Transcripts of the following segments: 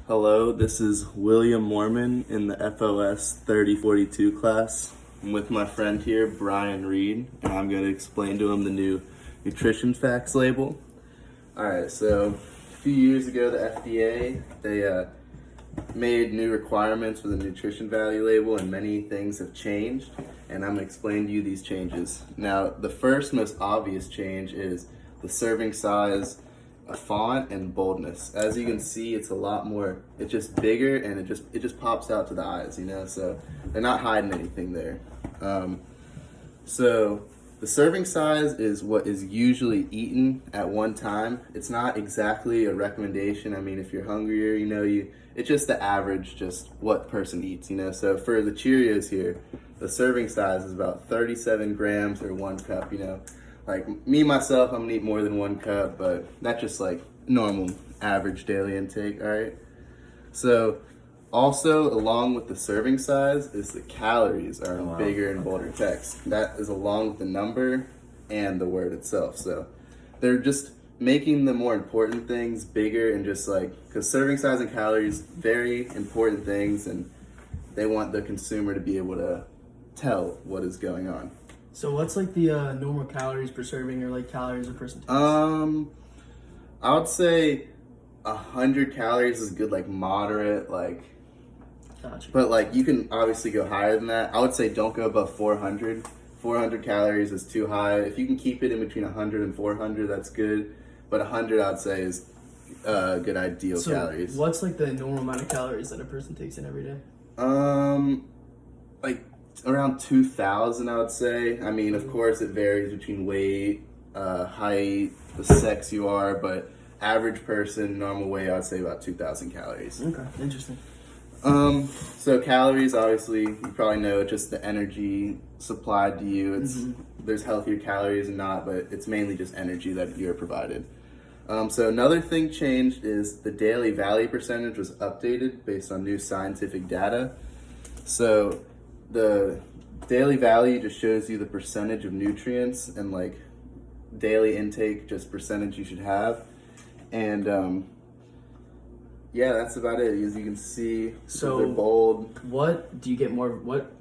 Hello, this is William Mohrman in the FOS3042 class. I'm with my friend here, Brian Reed, and I'm going to explain to him the new nutrition facts label. Alright, so a few years ago, the FDA, they made new requirements for the nutrition value label, and many things have changed, and I'm going to explain to you these changes. Now, the first most obvious change is the serving size, a font, and boldness. As you can see, it's a lot more, it's just bigger, and it just pops out to the eyes, you know, so they're not hiding anything there. So the serving size is what is usually eaten at one time. It's not exactly a recommendation. I mean, if you're hungrier, you know, it's just the average, just what person eats, you know. So for the Cheerios here, the serving size is about 37 grams or 1 cup, you know. Like me, myself, I'm gonna eat more than 1 cup, but that's just like normal, average daily intake, all right? So also, along with the serving size, is the calories are in bigger and bolder text. That is along with the number and the word itself. So they're just making the more important things bigger and just like, because serving size and calories, very important things, and they want the consumer to be able to tell what is going on. So what's like the normal calories per serving, or like calories a person takes? I would say 100 calories is good, like moderate, like. Gotcha. But like you can obviously go higher than that. I would say don't go above 400. 400 calories is too high. If you can keep it in between 100 and 400, that's good. But 100, I'd say, is good ideal calories. What's like the normal amount of calories that a person takes in every day? Like around 2,000, I would say. I mean, of course, it varies between weight, height, the sex you are, but average person, normal weight, I would say about 2,000 calories. Okay, interesting. So calories, obviously, you probably know, just the energy supplied to you. There's healthier calories and not, but it's mainly just energy that you're provided. So another thing changed is the daily value percentage was updated based on new scientific data. So the daily value just shows you the percentage of nutrients and like daily intake, just percentage you should have. And yeah, that's about it. As you can see, so they're bold. What do you get more? What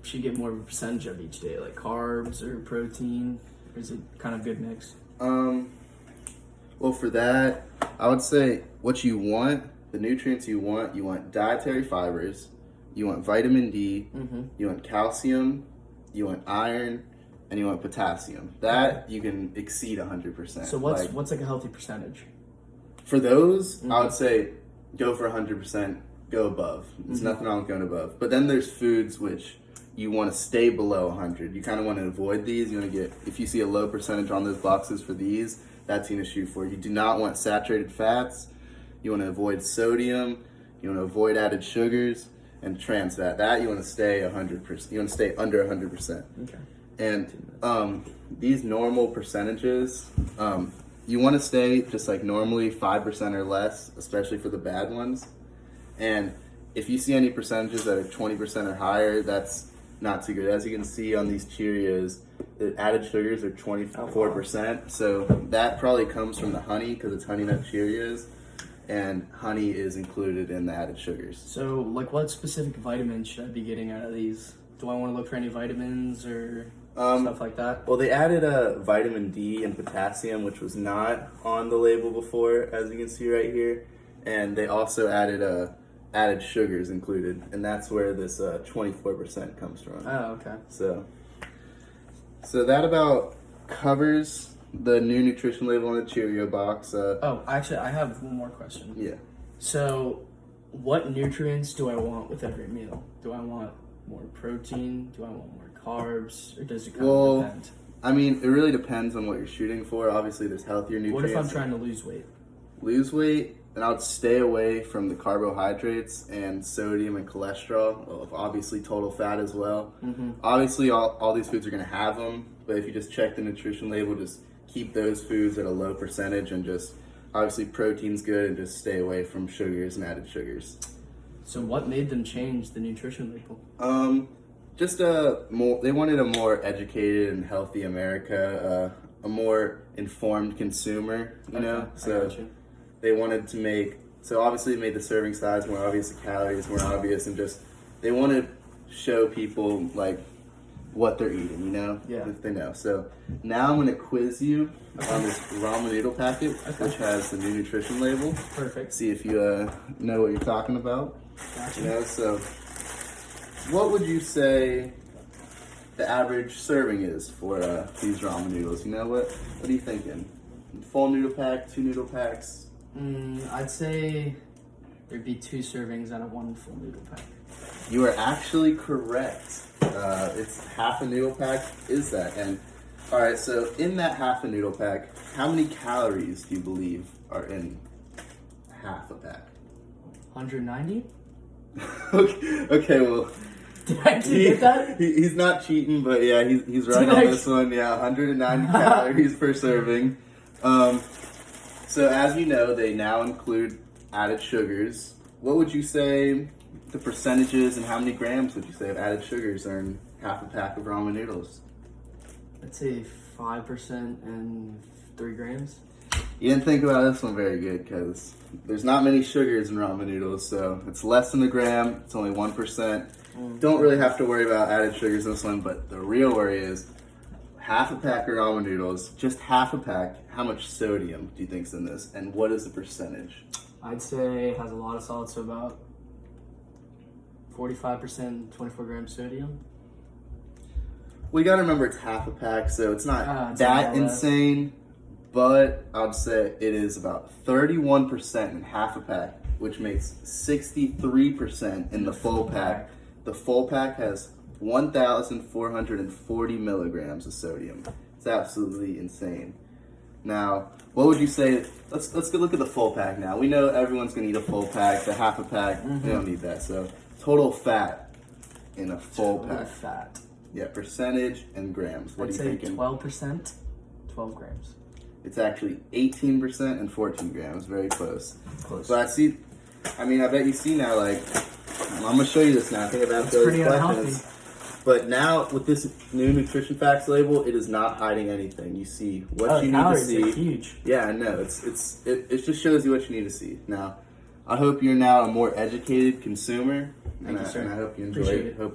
should you get more of a percentage of each day? Like carbs or protein? Or is it kind of good mix? Well, for that, I would say what you want, the nutrients you want dietary fibers, you want vitamin D, you want calcium, you want iron, and you want potassium. That you can exceed 100%. So what's like a healthy percentage? For those, I would say go for 100%, go above. There's nothing wrong with going above. But then there's foods which you want to stay below 100. You kind of want to avoid these. You want to get, if you see a low percentage on those boxes for these, that's going to shoot for. You do not want saturated fats. You want to avoid sodium. You want to avoid added sugars and trans fat. That you want to stay 100%. You want to stay under 100%. Okay. And these normal percentages, you want to stay just like normally 5% or less, especially for the bad ones. And if you see any percentages that are 20% or higher, that's not too good. As you can see on these Cheerios, the added sugars are 24%. So that probably comes from the honey, because it's Honey Nut Cheerios, and honey is included in the added sugars. So like what specific vitamins should I be getting out of these? Do I want to look for any vitamins or stuff like that? Well, they added vitamin D and potassium, which was not on the label before, as you can see right here. And they also added added sugars included, and that's where this 24% comes from. Oh, okay. So that about covers the new nutrition label on the Cheerio box. Actually, I have one more question. Yeah. So, what nutrients do I want with every meal? Do I want more protein? Do I want more carbs? Or does it kind of depend? I mean, it really depends on what you're shooting for. Obviously, there's healthier nutrients. What if I'm trying to lose weight? Lose weight, then I would stay away from the carbohydrates and sodium and cholesterol. Well, obviously, total fat as well. Obviously, all these foods are going to have them, but if you just check the nutrition label, just keep those foods at a low percentage, and just obviously protein's good, and just stay away from sugars and added sugars. So what made them change the nutrition label? Just they wanted a more educated and healthy America, a more informed consumer, you know? So they wanted to make So obviously they made the serving size more obvious, the calories more obvious, and just they want to show people like what they're eating, you know, Yeah. if they know. So now I'm going to quiz you on this ramen noodle packet, which has the new nutrition label. Perfect. See if you know what you're talking about. Gotcha. You know, so what would you say the average serving is for these ramen noodles? You know, what are you thinking? Full noodle pack, 2 noodle packs? I'd say there'd be 2 servings out of 1 full noodle pack. You are actually correct. It's half a noodle pack is that. And all right, so in that half a noodle pack, how many calories do you believe are in half a pack? 190? Okay, well, Did I get that? he's not cheating, but yeah, he's right on this one. Yeah, 190 calories per serving. So as you know, they now include added sugars. What would you say the percentages and how many grams would you say of added sugars are in half a pack of ramen noodles? I'd say 5% and 3 grams. You didn't think about this one very good because there's not many sugars in ramen noodles, so it's less than a gram. It's only 1%. Don't really have to worry about added sugars in this one, but the real worry is half a pack of ramen noodles, just half a pack. How much sodium do you think's in this, and what is the percentage? I'd say it has a lot of salt, so about 45%, 24 grams sodium. We gotta remember it's half a pack, so it's not It's that a lot less. insane, but I'd say it is about 31% in half a pack, which makes 63% in the full pack. The full pack has 1,440 milligrams of sodium. It's absolutely insane. Now, what would you say? Let's go look at the full pack now. We know everyone's gonna eat a full pack. The half a pack, they don't need that. So total fat in a full Total pack. fat. Yeah, percentage and grams. What I'd are you say thinking? 12%, 12 grams. It's actually 18% and 14 grams. Very close. Close. But I bet you see now, like, I'm going to show you this now. I think I've It's those pretty questions. unhealthy. But now, with this new nutrition facts label, it is not hiding anything. You see what you need to calories see. are huge. Yeah, I know. It just shows you what you need to see. Now, I hope you're now a more educated consumer. Thank you, sir. And I hope you enjoy Appreciate it. it. Hope